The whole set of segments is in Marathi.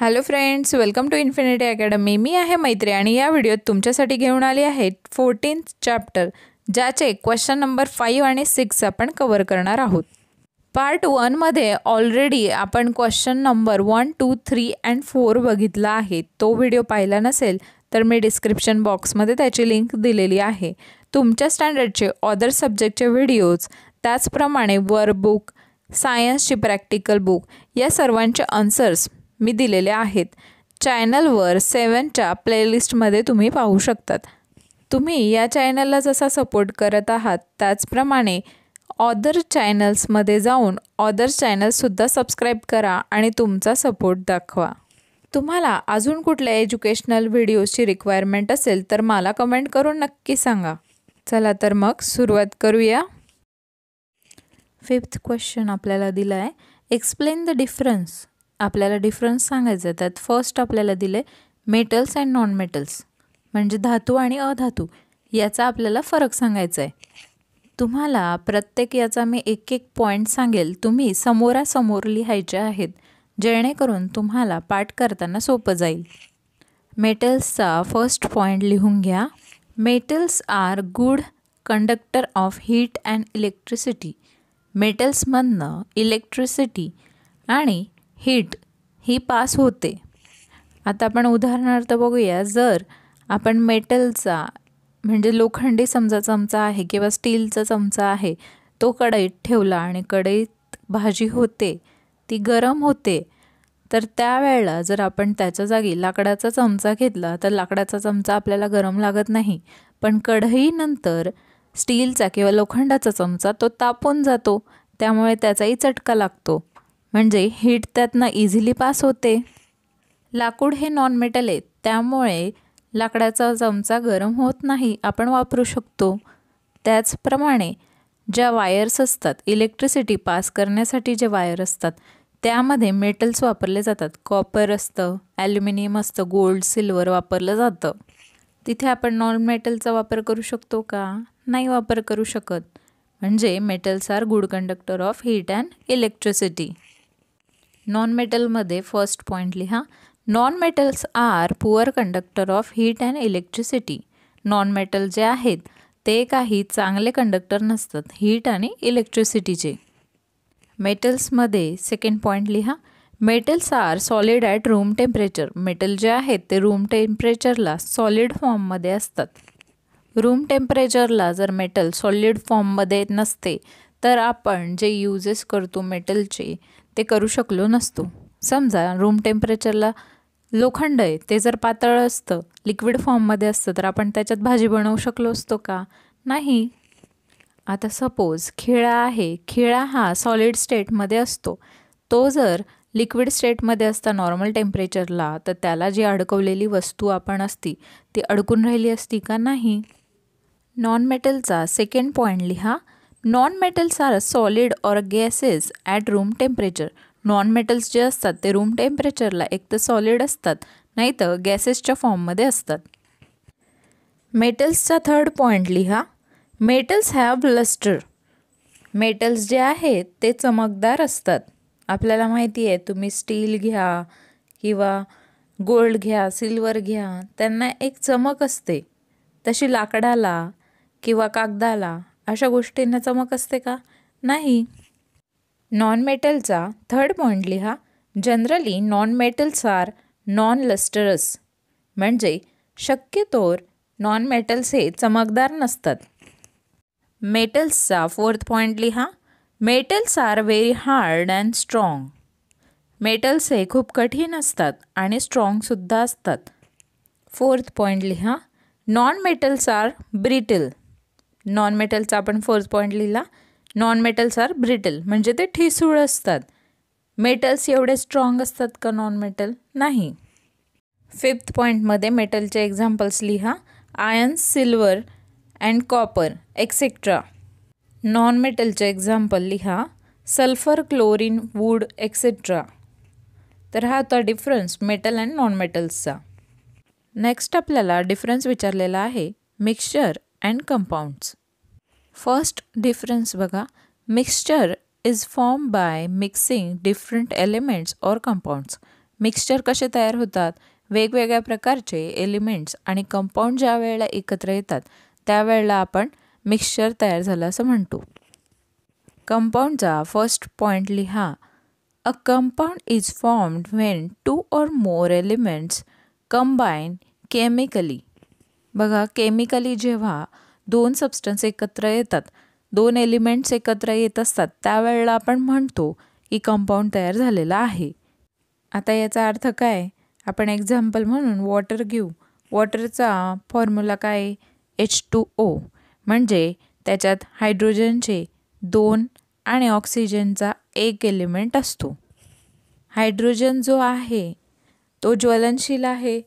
Hello friends, welcome to infinity academy. मी आहे मैत्री आणि या व्हिडिओत तुमच्यासाठी घेऊन आली आहे 14th चॅप्टर, ज्याचे क्वेश्चन नंबर 5 आणि 6 आपण कव्हर करणार आहोत. पार्ट 1 मध्ये ऑलरेडी आपण क्वेश्चन नंबर 1, 2, 3 अँड 4 बघितला आहे. तो व्हिडिओ पाहिला नसेल तर मी डिस्क्रिप्शन बॉक्समध्ये त्याची लिंक दिलेली आहे. तुमच्या स्टँडर्डचे अदर सब्जेक्टचे व्हिडिओज, त्याचप्रमाणे वर्कबुक, सायन्सची प्रॅक्टिकल बुक या सर्वांचे आन्सर्स मी दिलेले आहेत. चॅनलवर 7च्या प्लेलिस्टमध्ये तुम्ही पाहू शकतात. तुम्ही या चॅनलला जसा सपोर्ट करत आहात त्याचप्रमाणे अदर चॅनल्समध्ये जाऊन अदर चॅनल्ससुद्धा सबस्क्राईब करा आणि तुमचा सपोर्ट दाखवा. तुम्हाला अजून कुठल्या एज्युकेशनल व्हिडिओजची रिक्वायरमेंट असेल तर मला कमेंट करून नक्की सांगा. चला तर मग सुरुवात करूया. 5th क्वेश्चन आपल्याला दिला आहे, एक्सप्लेन द डिफरन्स. आपल्याला डिफरन्स सांगायचं आहे. त्यात फर्स्ट आपल्याला दिले मेटल्स अँड नॉन मेटल्स, म्हणजे धातू आणि अधातू याचा आपल्याला फरक सांगायचा आहे. तुम्हाला प्रत्येक याचा मी एक एक पॉईंट सांगेल. तुम्ही समोरासमोर लिहायचे आहेत जेणेकरून तुम्हाला पाठ करताना सोपं जाईल. मेटल्सचा फर्स्ट पॉईंट लिहून घ्या. Metals are good conductor of heat and electricity. मेटल्समधनं इलेक्ट्रिसिटी आणि हीट ही पास होते. आता आपण उदाहरणार्थ बघूया. जर आपण मेटलचा म्हणजे लोखंडी समजा चमचा आहे किंवा स्टीलचा चमचा आहे, तो कढईत ठेवला आणि कढईत भाजी होते, ती गरम होते, तर त्यावेळेला जर आपण त्याच्या जागी लाकडाचा चमचा घेतला तर लाकडाचा चमचा आपल्याला गरम लागत नाही. पण कढईनंतर स्टीलचा किंवा लोखंडाचा चमचा तो तापून जातो, त्यामुळे त्याचाही चटका लागतो, म्हणजे हीट त्यातनं इझिली पास होते. लाकूड हे नॉन मेटल आहे, त्यामुळे लाकडाचा चमचा गरम होत नाही, आपण वापरू शकतो. त्याचप्रमाणे ज्या वायर्स असतात, इलेक्ट्रिसिटी पास करण्यासाठी जे वायर असतात त्यामध्ये मेटल्स वापरले जातात. कॉपर असतं, ॲल्युमिनियम असतं, गोल्ड, सिल्वर वापरलं जातं. तिथे आपण नॉन मेटलचा वापर करू शकतो का? नाही वापर करू शकत. म्हणजे metals are good conductor of heat and electricity. Non मेटलमध्ये फर्स्ट पॉईंट लिहा. Non metals are poor conductor of heat and electricity. Non metal जे आहेत ते काही चांगले कंडक्टर नसतात हीट आणि इलेक्ट्रिसिटीचे. मेटल्समध्ये सेकंड पॉईंट लिहा. Metals are solid at room temperature. Metal जे आहेत ते रूम टेम्परेचरला सॉलिड फॉर्ममध्ये असतात. रूम टेम्परेचरला जर मेटल सॉलिड फॉर्ममध्ये नसते तर आपण जे युजेस करतो मेटलचे ते करू शकलो नसतो. समजा रूम टेम्परेचरला लोखंड आहे, ते जर पातळ असतं, लिक्विड फॉर्ममध्ये असतं, तर आपण त्याच्यात भाजी बनवू शकलो असतो का? नाही. आता सपोज खिळा आहे. खिळा हा सॉलिड स्टेटमध्ये असतो. तो जर लिक्विड स्टेटमध्ये असता नॉर्मल टेम्परेचरला, तर त्याला जी अडकवलेली वस्तू आपण असती ती अडकून राहिली असती का? नाही. नॉन मेटलचा सेकंड पॉईंट लिहा. Non metals are solid or gases at room temperature. Non metals जे असतात ते रूम टेम्परेचरला एक तर सॉलिड असतात, नाही तर गॅसेसच्या फॉर्ममध्ये असतात. मेटल्सचा थर्ड पॉईंट लिहा. Metals have lustre. मेटल्स जे आहेत ते चमकदार असतात. आपल्याला माहिती आहे, तुम्ही स्टील घ्या किंवा गोल्ड घ्या, सिल्वर घ्या, त्यांना एक चमक असते. तशी लाकडाला किंवा कागदाला अशा गोष्टींना चमक असते का? नाही. नॉन मेटलचा थर्ड पॉईंट लिहा. Generally non metals are non lustrous. म्हणजे शक्यतोवर नॉन मेटल्स हे चमकदार नसतात. मेटल्सचा फोर्थ पॉईंट लिहा. Metals are very hard and strong. Metals हे खूप कठीण असतात आणि स्ट्रॉंगसुद्धा असतात. फोर्थ पॉईंट लिहा. Non metals are brittle. Non मेटलचा आपण फोर्थ पॉईंट लिहिला. नॉन मेटल्स आर ब्रिटल म्हणजे ते ठिसूळ असतात. मेटल्स एवढे स्ट्रॉंग असतात का नॉन मेटल? नाही. फिफ्थ पॉईंटमध्ये मेटलचे एक्झाम्पल्स लिहा. Iron, silver and copper etcetera. Non मेटलचे एक्झाम्पल लिहा. Sulphur, chlorine, wood etcetera. तर हा होता डिफरन्स मेटल अँड नॉन मेटल्सचा. नेक्स्ट आपल्याला डिफरन्स विचारलेला आहे mixture and compounds. First difference बघा. Mixture is form by mixing different elements or compounds. Mixture कसे तयार होतात, वेगवेगळ्या प्रकारचे एलिमेंट्स आणि कंपाऊंड ज्या वेळेला एकत्र येतात त्यावेळेला आपण मिक्सचर तयार झालं असं म्हणतो. कंपाऊंडचा फर्स्ट पॉईंट लिहा. A compound is formed when 2 or more elements combine chemically. बघा, केमिकली जेव्हा 2 सबस्टन्स एकत्र येतात, 2 एलिमेंट्स एकत्र येत असतात त्यावेळेला आपण म्हणतो की कंपाऊंड तयार झालेला आहे. आता याचा अर्थ काय? आपण एक्झाम्पल म्हणून वॉटर घेऊ. वॉटरचा फॉर्म्युला काय? H2O. म्हणजे त्याच्यात हायड्रोजनचे 2 आणि ऑक्सिजनचा 1 एलिमेंट असतो. हायड्रोजन जो आहे तो ज्वलनशील आहे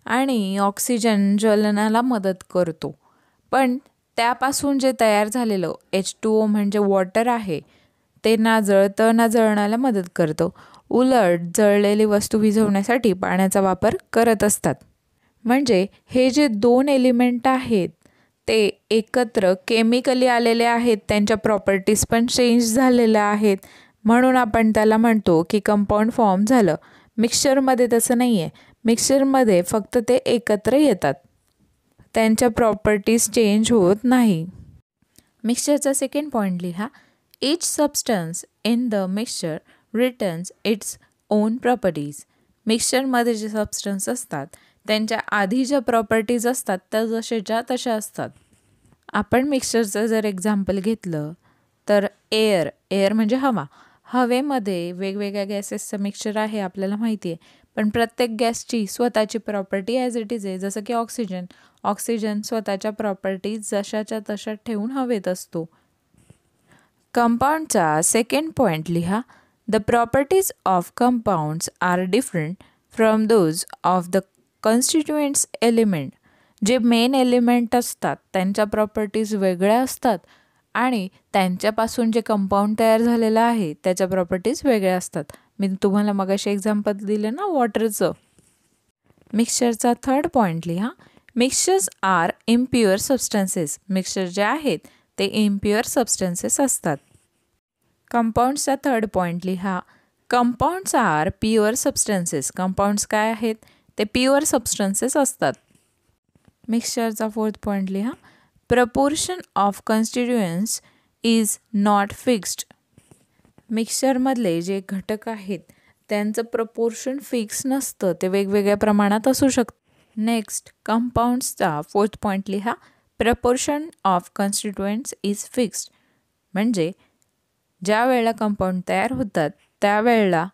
आणि ऑक्सिजन ज्वलनाला मदत करतो. पण त्यापासून जे तयार झालेलं H2O म्हणजे वॉटर आहे ते ना जळतं ना जळण्याला मदत करतं. उलट जळलेली वस्तू विझवण्यासाठी पाण्याचा वापर करत असतात. म्हणजे हे जे 2 एलिमेंट आहेत ते एकत्र केमिकली आलेले आहेत, त्यांच्या प्रॉपर्टीज पण चेंज झालेल्या आहेत, म्हणून आपण त्याला म्हणतो की कंपाऊंड फॉर्म झालं. मिक्सचरमध्ये तसं नाही आहे. मिक्सचरमध्ये फक्त ते एकत्र येतात, त्यांच्या प्रॉपर्टीज चेंज होत नाही. मिक्सचरचा सेकंड पॉईंट लिहा. Each substance in the mixture returns its own properties. मिक्सचरमध्ये जे सबस्टन्स असतात त्यांच्या आधी ज्या प्रॉपर्टीज असतात त्या जशाच्या तशा असतात. आपण मिक्सचरचं जर एक्झाम्पल घेतलं तर एअर म्हणजे हवा. हवेमध्ये वेगवेगळ्या गॅसेसचं मिक्सचर आहे आपल्याला माहिती आहे, पण प्रत्येक गॅसची स्वतःची प्रॉपर्टी ॲज इट इज आहे. जसं की ऑक्सिजन स्वतःच्या प्रॉपर्टीज जशाच्या तशा ठेवून हवेत असतो. कंपाऊंडचा सेकंड पॉईंट लिहा. The properties of compounds are different from those of the constituents element. जे मेन एलिमेंट असतात त्यांच्या प्रॉपर्टीज वेगळ्या असतात आणि त्यांच्यापासून जे कंपाऊंड तयार झालेलं आहे त्याच्या प्रॉपर्टीज वेगळ्या असतात. मी तुम्हाला मगाशी एक्झाम्पल दिलं ना वॉटरचं. मिक्सचरचा थर्ड पॉईंट लिहा. Mixtures are impure substances. Mixture जे आहेत ते इम्प्युअर सबस्टन्सेस असतात. कंपाऊंड्सचा थर्ड पॉईंट लिहा. Compounds are pure substances. Compounds काय आहेत? ते प्युअर सबस्टन्सेस असतात. मिक्सचरचा फोर्थ पॉईंट लिहा. Proportion of constituents is not fixed. मिक्सचरमधले जे घटक आहेत त्यांचं प्रपोर्शन फिक्स नसतं, ते वेगवेगळ्या प्रमाणात असू शकतं. नेक्स्ट, कंपाऊंड्सचा फोर्थ पॉईंट लिहा. Proportion of constituents is fixed. म्हणजे ज्या वेळेला कंपाऊंड तयार होतात त्यावेळेला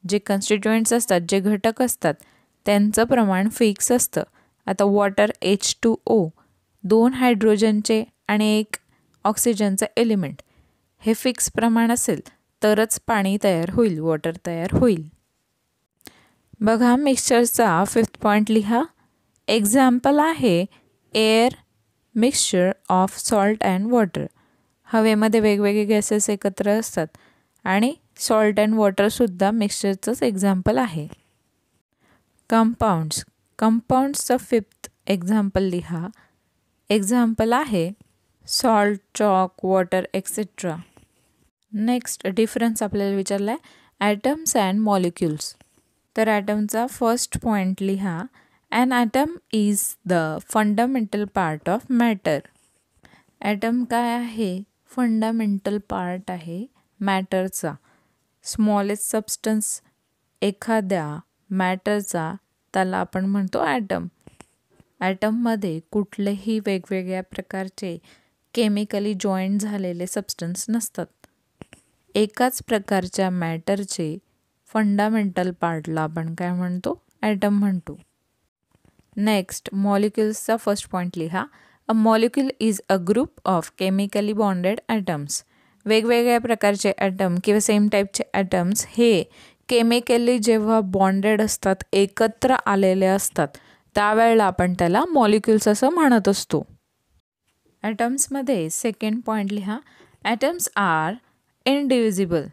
जे कॉन्स्टिट्युएंट्स असतात, जे घटक असतात त्यांचं प्रमाण फिक्स असतं. आता वॉटर H2O 2 हायड्रोजनचे आणि 1 ऑक्सिजनचं एलिमेंट, हे फिक्स प्रमाण असेल तरच पाणी तयार होईल, वॉटर तयार होईल. बघा, मिक्सचरचा फिफ्थ पॉईंट लिहा. एक्झाम्पल आहे air mixture of salt and water. हवेमध्ये वेगवेगळे गॅसेस एकत्र असतात आणि सॉल्ट अँड वॉटरसुद्धा मिक्सचरचंच एक्झाम्पल आहे. कंपाऊंड्सचं फिफ्थ एक्झाम्पल लिहा. एक्झाम्पल आहे salt, chalk, water etcetera. Next, difference आपल्याला विचारला आहे ॲटम्स अँड मॉलिक्युल्स. तर ॲटमचा फर्स्ट पॉईंट लिहा. An atom is the fundamental part of matter. Atom काय आहे? फंडामेंटल पार्ट आहे मॅटरचा. स्मॉलेस्ट सबस्टन्स एखाद्या मॅटरचा त्याला आपण म्हणतो ॲटम. ॲटममध्ये कुठलेही वेगवेगळ्या प्रकारचे केमिकली जॉईंट झालेले सबस्टन्स नसतात. एकाच प्रकारच्या मॅटरचे फंडामेंटल पार्टला आपण काय म्हणतो? ॲटम म्हणतो. नेक्स्ट, मॉलिक्युल्सचा फर्स्ट पॉईंट लिहा. A molecule is a group of chemically bonded atoms. वेगवेगळ्या प्रकारचे ॲटम किंवा सेम टाईपचे ॲटम्स हे केमिकली जेव्हा बॉन्डेड असतात, एकत्र आलेले असतात, त्यावेळेला आपण त्याला मॉलिक्युल्स असं म्हणत असतो. ॲटम्समध्ये सेकंड पॉईंट लिहा. Atoms are indivisible.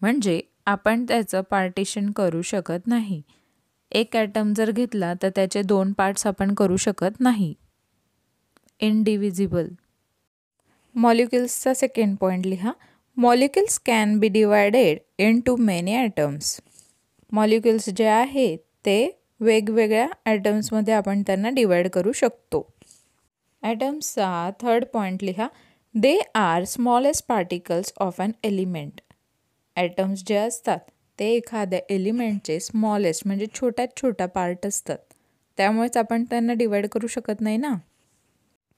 म्हणजे आपण त्याचं पार्टिशन करू शकत नाही. एक ॲटम जर घेतला तर त्याचे 2 पार्ट्स आपण करू शकत नाही. इनडिव्हिजिबल. मॉलिक्युल्सचा सेकंड पॉईंट लिहा. Molecules can be divided into many atoms. मॉलिक्युल्स जे आहेत ते वेगवेगळ्या ॲटम्समध्ये आपण त्यांना डिवाइड करू शकतो. ॲटम्सचा थर्ड पॉईंट लिहा. They are smallest particles of an element. Atoms जे असतात ते एखाद्या एलिमेंटचे स्मॉलेस्ट म्हणजे छोट्यात छोटा पार्ट असतात, त्यामुळेच आपण त्यांना डिवाइड करू शकत नाही ना.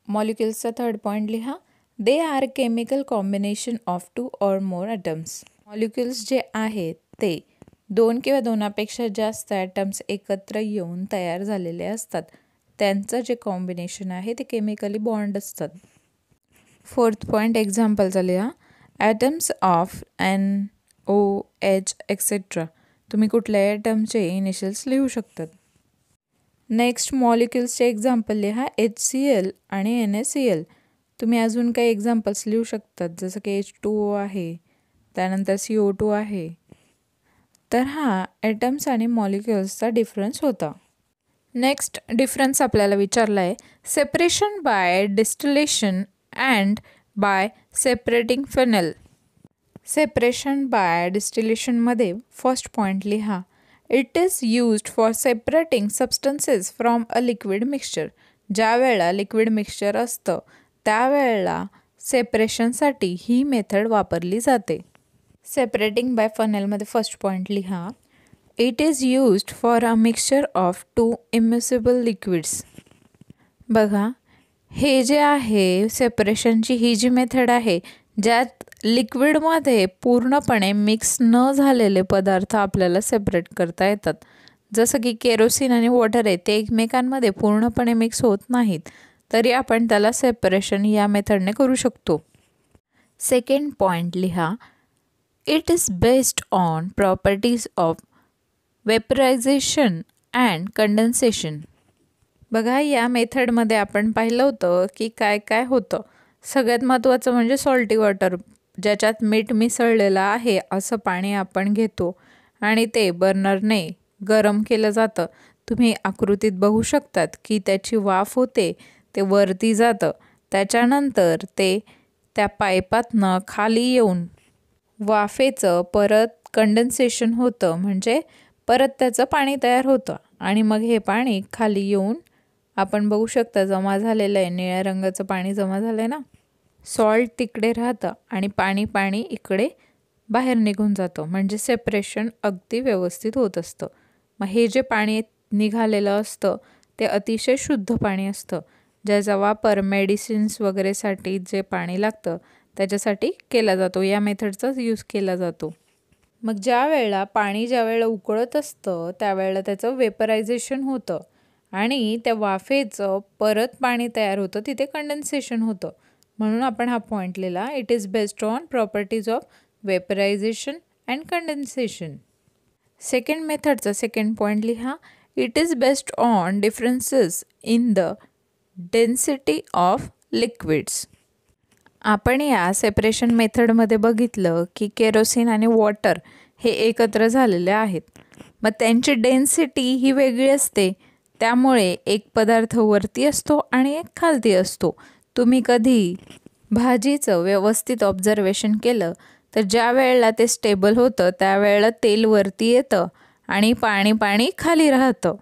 मॉलिक्युल्सचा थर्ड पॉईंट लिहा. They are chemical combination of 2 or more atoms. मॉलिक्युल्स जे आहेत ते 2 किंवा 2पेक्षा जास्त ॲटम्स एकत्र येऊन तयार झालेले असतात. त्यांचं जे कॉम्बिनेशन आहे ते केमिकली बॉन्ड असतात. फोर्थ पॉईंट एक्झाम्पलचा लिहा. Atoms of NOH etcetera. तुम्ही कुठल्याही ॲटमचे इनिशियल्स लिहू शकतात. नेक्स्ट मॉलिक्युल्सचे एक्झाम्पल लिहा. HCl आणि NaCl. तुम्ही अजून काही एक्झाम्पल्स लिहू शकतात, जसं की H2O आहे, त्यानंतर CO2 आहे. तर हा ॲटम्स आणि मॉलिक्युल्सचा डिफरन्स होता. नेक्स्ट डिफरन्स आपल्याला विचारला आहे. Separation by distillation and by separating funnel. Separation by डिस्टिलेशनमध्ये फर्स्ट पॉईंट लिहा. It is used for separating substances from a liquid mixture. ज्या वेळेला लिक्विड मिक्सचर असतं त्यावेळेला सेपरेशनसाठी ही मेथड वापरली जाते. सेपरेटिंग बाय फनेलमध्ये फर्स्ट पॉईंट लिहा. It is used for a mixture of 2 immiscible liquids. बघा, हे जे आहे सेपरेशनची ही जी मेथड आहे, ज्यात लिक्विडमध्ये पूर्णपणे मिक्स न झालेले पदार्थ आपल्याला सेपरेट करता येतात. जसं की केरोसिन आणि वॉटर आहे, ते एकमेकांमध्ये पूर्णपणे मिक्स होत नाहीत, तरी आपण त्याला सेपरेशन या मेथडने करू शकतो. सेकंड पॉईंट लिहा. It is based on properties of vaporisation and condensation. बघा, या मेथडमध्ये आपण पाहिलं होतं की काय काय होतं. सगळ्यात महत्त्वाचं म्हणजे सॉल्टी वॉटर, ज्याच्यात मीठ मिसळलेलं आहे असं पाणी आपण घेतो आणि ते बर्नरने गरम केलं जातं. तुम्ही आकृतीत बघू शकतात की त्याची वाफ होते, ते वरती जातं, त्याच्यानंतर ते त्या पाईपातनं खाली येऊन वाफेचं परत कंडेन्सेशन होतं, म्हणजे परत त्याचं पाणी तयार होतं आणि मग हे पाणी खाली येऊन आपण बघू शकता जमा झालेलं आहे. निळ्या रंगाचं पाणी जमा झालं आहे ना. सॉल्ट तिकडे राहतं आणि पाणी इकडे बाहेर निघून जातं, म्हणजे सेपरेशन अगदी व्यवस्थित होत असतं. मग हे जे पाणी निघालेलं असतं ते अतिशय शुद्ध पाणी असतं, ज्याचा वापर मेडिसिन्स वगैरेसाठी जे पाणी लागतं त्याच्यासाठी केला जातो. या मेथडचाच यूज केला जातो. मग ज्या वेळेला उकळत असतं त्यावेळेला त्याचं वेपरायझेशन होतं आणि त्या वाफेचं परत पाणी तयार होतं, तिथे कंडेन्सेशन होतं. म्हणून आपण हा पॉईंट लिहिला. It is based on properties of vaporisation and condensation. Second मेथडचा सेकंड पॉईंट लिहा. It is based on differences in the density of liquids. आपण या सेपरेशन मेथडमध्ये बघितलं की केरोसिन आणि वॉटर हे एकत्र झालेले आहेत. मग त्यांची डेन्सिटी ही वेगळी असते, त्यामुळे एक पदार्थ वरती असतो आणि एक खालती असतो. तुम्ही कधी भाजीचं व्यवस्थित ऑब्झर्वेशन केलं तर ज्या वेळेला ते स्टेबल होतं त्यावेळेला तेल वरती येतं आणि पाणी खाली राहतं.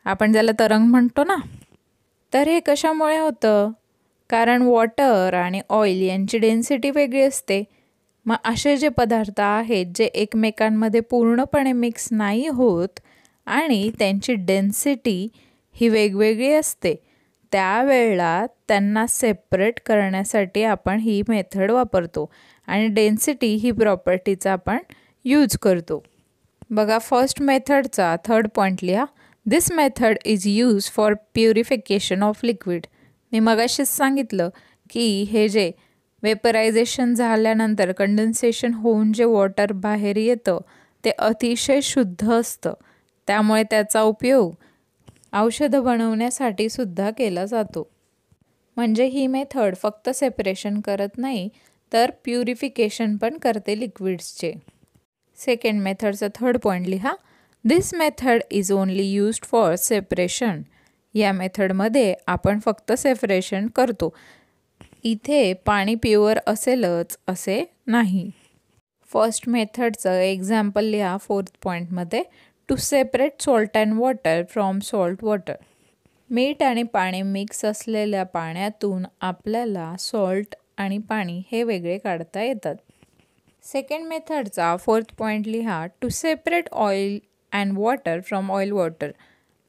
आपण त्याला तरंग म्हणतो ना. तर हे कशामुळे होतं? कारण वॉटर आणि ऑइल यांची डेन्सिटी वेगळी असते. मग असे जे पदार्थ आहेत जे एकमेकांमध्ये पूर्णपणे मिक्स नाही होत आणि त्यांची डेन्सिटी ही वेगवेगळी असते, त्यावेळेला त्यांना सेपरेट करण्यासाठी आपण ही मेथड वापरतो आणि डेन्सिटी ही प्रॉपर्टीचा आपण यूज करतो. बघा, फर्स्ट मेथडचा थर्ड पॉईंट लिहा. This method is use for purification of liquid. मी मगाशीच सांगितलं की हे जे वेपरायझेशन झाल्यानंतर कंडेन्सेशन होऊन जे वॉटर बाहेर येतं ते अतिशय शुद्ध असतं, त्यामुळे त्याचा उपयोग औषधं बनवण्यासाठी सुद्धा केला जातो. म्हणजे ही मेथड फक्त सेपरेशन करत नाही तर प्युरिफिकेशन पण करते लिक्विड्सचे. सेकंड मेथडचा थर्ड पॉईंट लिहा. This method is only used for separation. या मेथडमध्ये आपण फक्त सेपरेशन करतो. इथे पाणी प्युअर असेलच असे नाही. फर्स्ट मेथडचं एक्झाम्पल लिहा फोर्थ पॉईंटमध्ये. To separate salt and water from salt water. मीठ आणि पाणी मिक्स असलेल्या पाण्यातून आपल्याला सॉल्ट आणि पाणी हे वेगळे काढता येतात. सेकंड मेथडचा फोर्थ पॉईंट लिहा. To separate oil and water from oil water.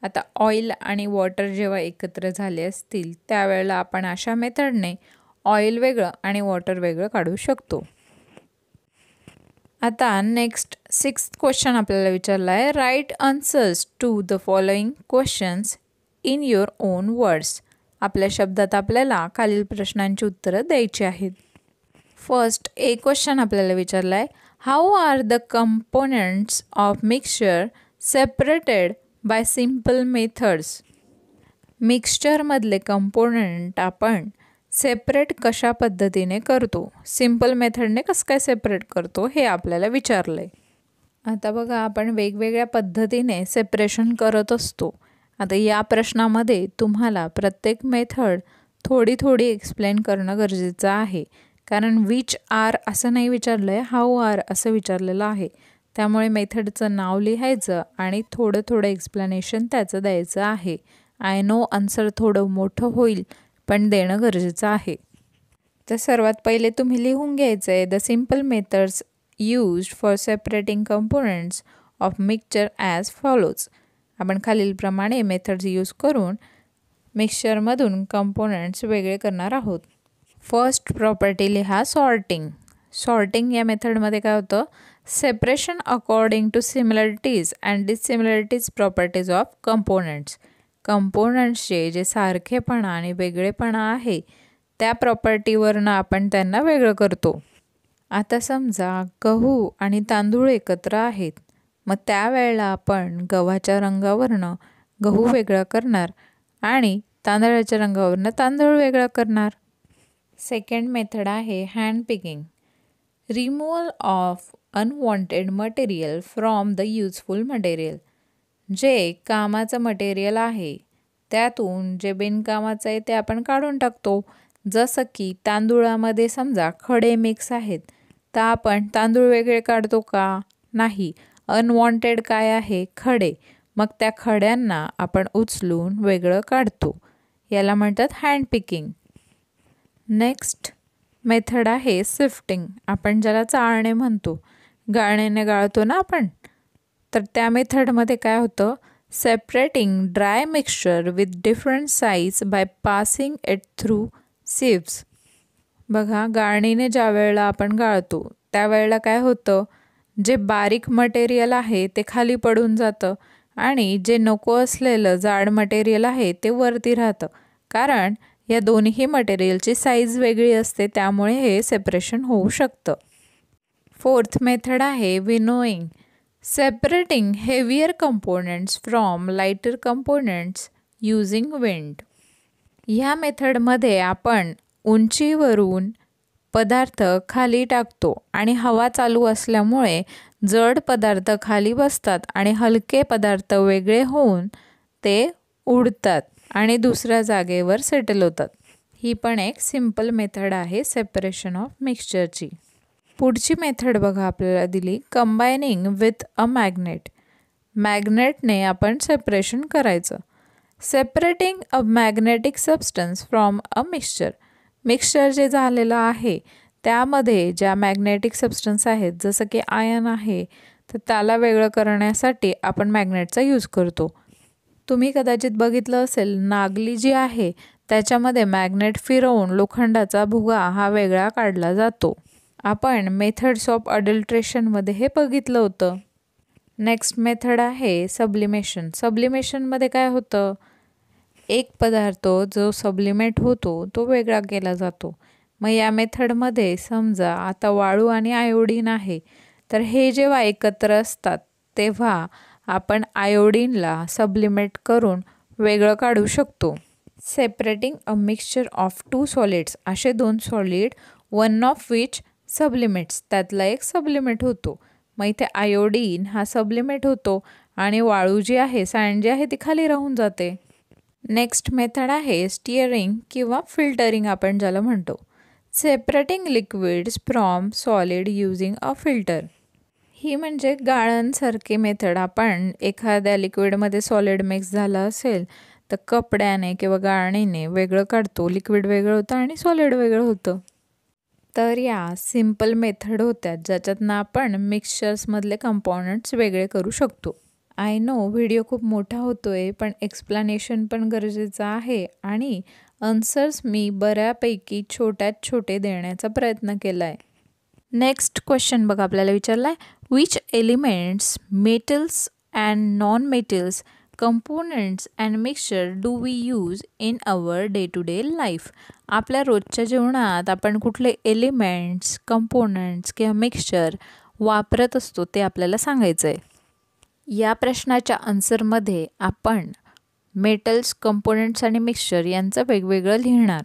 आता ऑइल आणि वॉटर जेव्हा एकत्र झाले असतील त्यावेळेला आपण अशा मेथडने ऑइल वेगळं आणि वॉटर वेगळं काढू शकतो. आता नेक्स्ट 6th क्वेश्चन आपल्याला विचारला आहे. Write answers to the following questions in your own words. आपल्या शब्दात आपल्याला खालील प्रश्नांची उत्तरं द्यायची आहेत. फर्स्ट ए क्वेश्चन आपल्याला विचारला आहे. How are the components of mixture separated by simple methods. मिक्सचरमधले कंपोनंट आपण सेपरेट कशा पद्धतीने करतो, सिम्पल मेथडने कसं काय सेपरेट करतो हे आपल्याला विचारलं आहे. आता बघा, आपण वेगवेगळ्या पद्धतीने सेपरेशन करत असतो. आता या प्रश्नामध्ये तुम्हाला प्रत्येक मेथड थोडी थोडी एक्सप्लेन करणं गरजेचं आहे, कारण विच आर असं नाही विचारलं आहे, हाऊ आर असं विचारलेलं आहे. त्यामुळे मेथडचं नाव लिहायचं आणि थोडं थोडं एक्सप्लेनेशन त्याचं द्यायचं आहे. आय नो आन्सर थोडं मोठं होईल पण देणं गरजेचं आहे. तर सर्वात पहिले तुम्ही लिहून घ्यायचं आहे the simple methods used for separating components of mixture as follows. आपण खालीलप्रमाणे मेथड्स यूज करून मिक्सचरमधून कंपोनंट्स वेगळे करणार आहोत. फर्स्ट प्रॉपर्टी लिहा सॉर्टिंग. सॉर्टिंग या मेथडमध्ये काय होतं, separation according to similarities and dissimilarities properties of components. कंपोनंट्सचे जे सारखेपणा आणि वेगळेपणा आहे त्या प्रॉपर्टीवरनं आपण त्यांना वेगळं करतो. आता समजा गहू आणि तांदूळ एकत्र आहेत, मग त्यावेळेला आपण गव्हाच्या रंगावरनं गहू वेगळा करणार आणि तांदळाच्या रंगावरनं तांदूळ वेगळा करणार. सेकंड मेथड आहे hand picking. Removal of unwanted material from the useful material. जे कामाचं मटेरियल आहे त्यातून जे बिनकामाचं आहे ते आपण काढून टाकतो. जसं की तांदूळामध्ये समजा खडे मिक्स आहेत तर आपण तांदूळ वेगळे काढतो का? नाही. अनवॉन्टेड काय आहे? खडे. मग त्या खड्यांना आपण उचलून वेगळं काढतो. याला म्हणतात हँड पिकिंग. नेक्स्ट मेथड आहे सिफ्टिंग. आपण ज्याला चाळणे म्हणतो, गाळणीने गाळतो ना आपण, तर त्या मेथडमध्ये काय होतं, separating dry mixture with different size by passing it through sieves. बघा, गाळणीने ज्या वेळेला आपण गाळतो त्यावेळेला काय होतं, जे बारीक मटेरियल आहे ते खाली पडून जातं आणि जे नको असलेलं जाड मटेरियल आहे ते वरती राहतं. कारण या दोन्ही मटेरियलची साईज वेगळी असते, त्यामुळे हे सेपरेशन होऊ शकतं. फोर्थ मेथड आहे winnowing. Separating heavier components from lighter components using wind. ह्या मेथडमध्ये आपण उंचीवरून पदार्थ खाली टाकतो आणि हवा चालू असल्यामुळे जड पदार्थ खाली बसतात आणि हलके पदार्थ वेगळे होऊन ते उडतात आणि दुसऱ्या जागेवर सेटल होतात. ही पण एक सिम्पल मेथड आहे सेपरेशन ऑफ मिक्सचरची. पुढची मेथड बघा आपल्याला दिली कंबायनिंग विथ अ मॅग्नेट. मॅग्नेटने आपण सेपरेशन करायचं. Separating a magnetic substance from a mixture. Mixture जे झालेलं आहे त्यामध्ये ज्या मॅग्नेटिक सबस्टन्स आहेत जसं की आयन आहे तर त्याला वेगळं करण्यासाठी आपण मॅग्नेटचा यूज करतो. तुम्ही कदाचित बघितलं असेल, नागली जी आहे त्याच्यामध्ये मॅग्नेट फिरवून लोखंडाचा भुगा हा वेगळा काढला जातो. आपण मेथड्स ऑफ अडल्ट्रेशनमध्ये हे बघितलं होतं. नेक्स्ट मेथड आहे सब्लिमेशन. सब्लिमेशनमध्ये काय होतं, एक पदार्थ जो सब्लिमेट होतो तो वेगळा केला जातो. मग या मेथडमध्ये समजा आता वाळू आणि आयोडीन आहे, तर हे जेव्हा एकत्र असतात तेव्हा आपण आयोडीनला सब्लिमेट करून वेगळं काढू शकतो. Separating a mixture of two solids. असे दोन सॉलिड, वन ऑफ विच सब्लिमेट्स, त्यातला एक सब्लिमेट होतो. मग इथे आयोडीन हा सब्लिमेट होतो आणि वाळू जी आहे, सँड जी आहे ती खाली राहून जाते. नेक्स्ट मेथड आहे स्टिअरिंग किंवा फिल्टरिंग आपण ज्याला म्हणतो. Separating liquids from solid using a filter. ही म्हणजे गाळणसारखी मेथड. आपण एखाद्या लिक्विडमध्ये सॉलिड मिक्स झालं असेल तर कपड्याने किंवा गाळणीने वेगळं काढतो, लिक्विड वेगळं होतं आणि सॉलिड वेगळं होतं. तर या सिम्पल मेथड होत्या ज्याच्यातनं आपण मिक्सचर्समधले कंपोनंट्स वेगळे करू शकतो. आय नो व्हिडिओ खूप मोठा होतोय, पण एक्सप्लेनेशन पण गरजेचं आहे आणि आन्सर्स मी बऱ्यापैकी छोट्यात छोटे देण्याचा प्रयत्न केला आहे. नेक्स्ट क्वेश्चन बघा, आपल्याला विचारला आहे which elements, metals and non metals, components and mixture do we use in our day to day life. आपल्या रोजच्या जीवनात आपण कुठले एलिमेंट्स, कंपोनंट्स किंवा मिक्सचर वापरत असतो ते आपल्याला सांगायचं आहे. या प्रश्नाच्या आन्सरमध्ये आपण मेटल्स, कंपोनंट्स आणि मिक्सचर यांचं वेगवेगळं लिहिणार.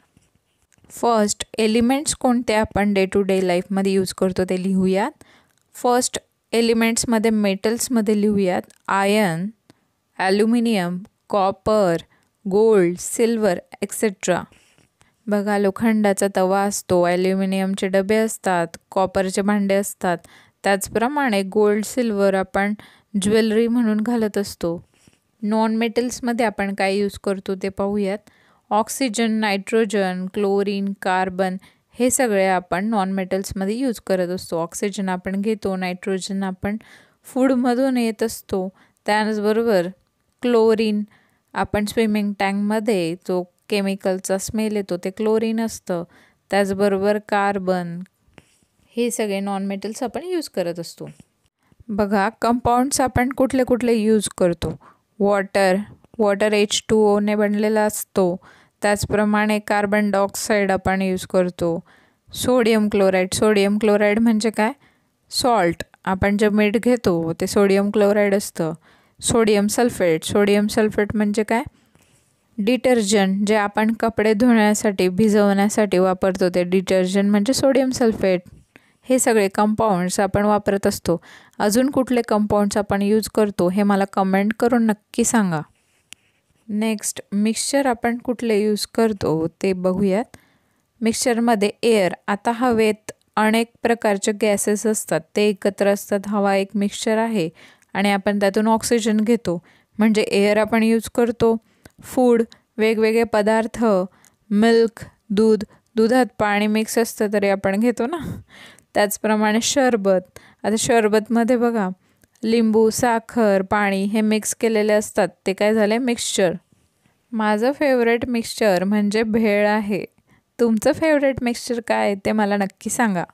फर्स्ट, एलिमेंट्स कोणते आपण डे टू डे लाईफमध्ये यूज करतो ते लिहूयात. फर्स्ट एलिमेंट्समध्ये मेटल्समध्ये लिहूयात iron, aluminium, copper, gold, silver etcetera. बघा, लोखंडाचा तवा असतो, ॲल्युमिनियमचे डबे असतात, कॉपरचे भांडे असतात. त्याचप्रमाणे गोल्ड, सिल्वर आपण ज्वेलरी म्हणून घालत असतो. नॉन मेटल्समध्ये आपण काय यूज करतो ते पाहूयात. ऑक्सिजन, नायट्रोजन, क्लोरीन, कार्बन हे सगळे आपण नॉन मेटल्समध्ये यूज करत असतो. ऑक्सिजन आपण घेतो, नायट्रोजन आपण फूडमधून येत असतो. त्याचबरोबर क्लोरीन आपण स्विमिंग टँकमध्ये जो केमिकलचा स्मेल येतो ते क्लोरीन असतं. त्याचबरोबर कार्बन, हे सगळे नॉन मेटल्स आपण यूज करत असतो. बघा, कंपाऊंड्स आपण कुठले कुठले यूज करतो. वॉटर H2O ने बनलेला असतो. त्याचप्रमाणे कार्बन डायऑक्साईड आपण यूज करतो. सोडियम क्लोराईड म्हणजे काय, सॉल्ट. आपण जे मीठ घेतो ते सोडियम क्लोराईड असतं. सोडियम सल्फेट म्हणजे काय, डिटर्जंट. जे आपण कपडे धुण्यासाठी, भिजवण्यासाठी वापरतो ते डिटर्जंट म्हणजे सोडियम सल्फेट. हे सगळे कंपाऊंड्स आपण वापरत असतो. अजून कुठले कंपाऊंड्स आपण यूज करतो हे मला कमेंट करून नक्की सांगा. नेक्स्ट, मिक्सचर आपण कुठले यूज करतो ते बघूयात. मिक्सचरमध्ये एअर, आता हवेत अनेक प्रकारचे गॅसेस असतात, ते एकत्र असतात. हवा एक मिक्सचर आहे आणि आपण त्यातून ऑक्सिजन घेतो म्हणजे एअर आपण यूज करतो. फूड, वेगवेगळे पदार्थ, मिल्क, दुधात पाणी मिक्स असतं तरी आपण घेतो ना. त्याचप्रमाणे शरबत, आता शरबतमध्ये बघा लिंबू, साखर, पाणी हे मिक्स केलेले असतात, ते काय झाले, मिक्सचर. माझं फेवरेट मिक्सचर म्हणजे भेळ आहे. तुमचं फेवरेट मिक्सचर काय आहे ते मला नक्की सांगा.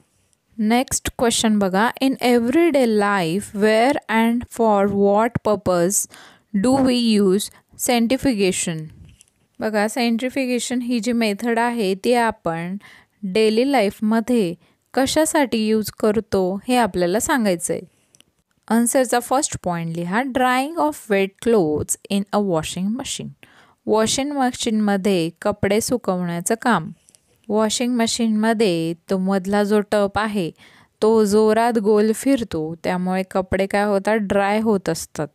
नेक्स्ट क्वेश्चन बघा, in everyday life where and for what purpose do we use centrifugation. बघा, सेंट्रिफ्युगेशन ही जी मेथड आहे ती आपण डेली लाईफमध्ये कशासाठी यूज करतो हे आपल्याला सांगायचं आहे. आन्सरचा फर्स्ट पॉईंट लिहा, drying of wet clothes in a washing machine. Washing मशीनमध्ये कपडे सुकवण्याचं काम. वॉशिंग मशीनमध्ये तो मधला जो टप आहे तो जोरात गोल फिरतो, त्यामुळे कपडे काय होतात, ड्राय होत असतात.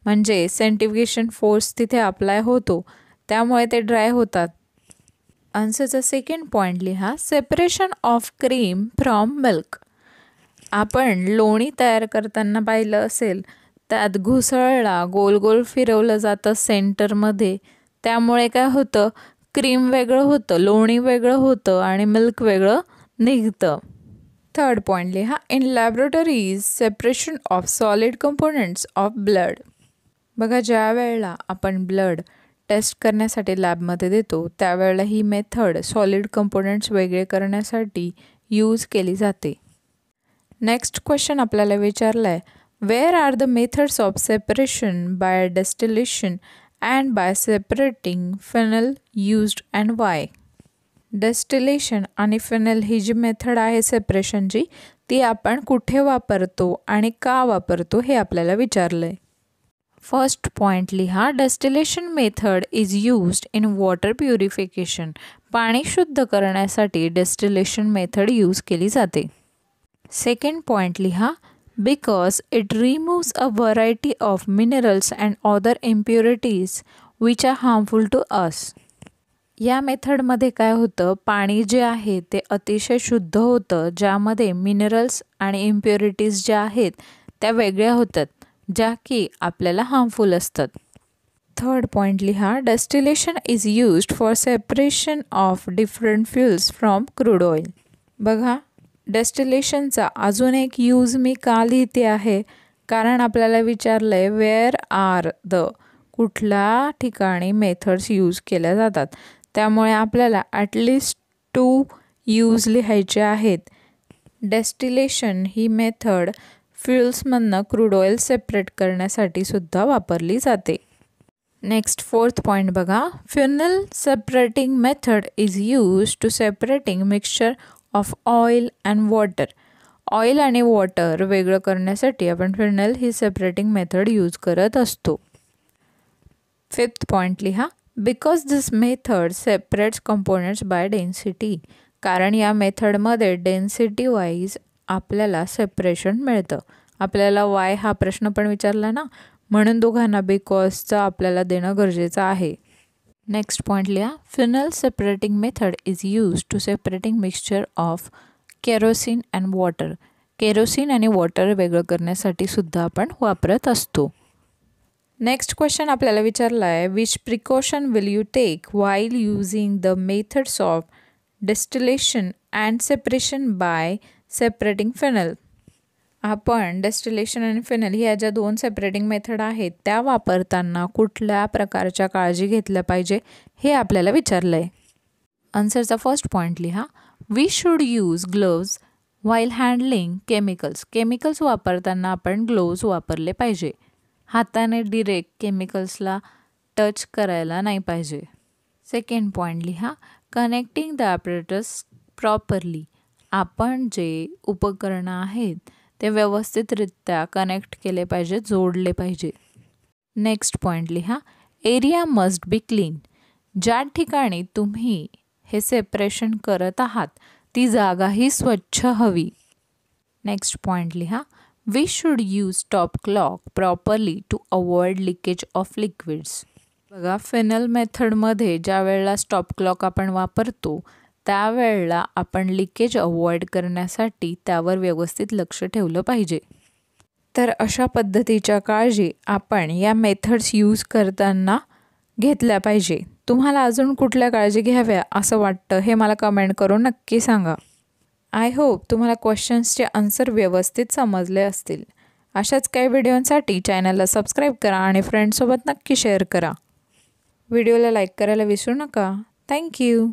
म्हणजे सेंट्रिफ्युगेशन फोर्स तिथे अप्लाय होतो, त्यामुळे ते ड्राय होतात. आन्सरचा सेकंड पॉईंट लिहा, separation of cream from milk. आपण लोणी तयार करताना पाहिलं असेल, त्यात घुसळला गोल गोल फिरवलं जातं सेंटरमध्ये, त्यामुळे काय होतं, क्रीम वेगळं होतं, लोणी वेगळं होतं आणि मिल्क वेगळं निघतं. थर्ड पॉईंट लिहा, in laboratories separation of solid components of blood. बघा, ज्या वेळेला आपण ब्लड टेस्ट करण्यासाठी लॅबमध्ये देतो त्यावेळेला ही मेथड सॉलिड कंपोनंट्स वेगळे करण्यासाठी यूज केली जाते. नेक्स्ट क्वेश्चन आपल्याला विचारला आहे, where are the methods of separation by distillation and by separating funnel used and why. Distillation आणि फिनल ही जी मेथड आहे सेपरेशनची ती आपण कुठे वापरतो आणि का वापरतो हे आपल्याला विचारलं आहे. फर्स्ट पॉईंट लिहा, distillation method is used in water purification. पाणी शुद्ध करण्यासाठी डिस्टिलेशन मेथड यूज केली जाते. सेकंड पॉईंट लिहा, because it removes a variety of minerals and other impurities which are harmful to us. या मेथडमध्ये काय होतं, पाणी जे आहे ते अतिशय शुद्ध होतं, ज्यामध्ये मिनरल्स आणि इम्प्युरिटीज ज्या आहेत त्या वेगळ्या होतात, ज्या की आपल्याला हार्मफुल असतात. थर्ड पॉईंट लिहा, distillation is used for separation of different fuels from crude oil. बघा, डेस्टिलेशनचा अजून एक यूज मी का लिहिते आहे, कारण आपल्याला विचारलं आहे वेअर आर द, कुठल्या ठिकाणी मेथड्स यूज केल्या जातात. त्यामुळे आपल्याला ॲटलिस्ट 2 यूज लिहायचे आहेत. डेस्टिलेशन ही मेथड फ्युल्समधनं क्रूड ऑइल सेपरेट करण्यासाठी सुद्धा वापरली जाते. नेक्स्ट फोर्थ पॉईंट बघा, funnel separating method is use to separating mixture of oil and water. Oil आणि वॉटर वेगळं करण्यासाठी आपण फ्युनल ही सेपरेटिंग मेथड यूज करत असतो. फिफ्थ पॉईंट लिहा, because this method separates components by density. कारण या मेथडमध्ये डेन्सिटी वाईज आपल्याला सेपरेशन मिळतं. आपल्याला वाय हा प्रश्न पण विचारला ना, म्हणून दोघांना बिकॉजचं आपल्याला देणं गरजेचं आहे. नेक्स्ट पॉईंट लिहा, funnel separating method is use to separating mixture of kerosene and water. Kerosene आणि वॉटर वेगळं करण्यासाठी सुद्धा आपण वापरत असतो. नेक्स्ट क्वेश्चन आपल्याला विचारला आहे, which precaution will you take while using the methods of distillation and separation by separating funnel. आपण डिस्टिलेशन आणि फिनल ह्या ज्या 2 सेपरेटिंग मेथड आहेत त्या वापरताना कुठल्या प्रकारच्या काळजी घेतल्या पाहिजे हे आपल्याला विचारलं आहे. आन्सरचा फर्स्ट पॉईंट लिहा, we should use gloves while handling chemicals. Chemicals वापरताना आपण ग्लोव्ज वापरले पाहिजे. हाताने डिरेक्ट केमिकल्सला टच करायला नाही पाहिजे. सेकंड पॉईंट लिहा, कनेक्टिंग द ॲपरेटस प्रॉपरली. आपण जे उपकरणं आहेत ते व्यवस्थितरित्या कनेक्ट केले पाहिजे, जोडले पाहिजे. नेक्स्ट पॉईंट लिहा, एरिया मस्ट बी क्लीन. ज्या ठिकाणी तुम्ही हे सेपरेशन करत आहात ती जागाही स्वच्छ हवी. नेक्स्ट पॉईंट लिहा, we should use stop clock properly to avoid leakage of liquids. बघा, फिनल मेथडमध्ये ज्या वेळेला स्टॉप क्लॉक आपण वापरतो त्यावेळेला आपण लिकेज अवॉइड करण्यासाठी त्यावर व्यवस्थित लक्ष ठेवलं पाहिजे. तर अशा पद्धतीच्या काळजी आपण या मेथड्स यूज करताना घेतल्या पाहिजे. तुम्हाला अजून कुठल्या काळजी घ्याव्या असं वाटतं हे मला कमेंट करून नक्की सांगा. आय होप तुम्हाला क्वेश्चन्सचे आन्सर व्यवस्थित समजले असतील. अशाच काही व्हिडिओंसाठी चॅनलला सबस्क्राईब करा आणि फ्रेंड्ससोबत नक्की शेअर करा. व्हिडिओला लाईक करायला विसरू नका. थँक्यू.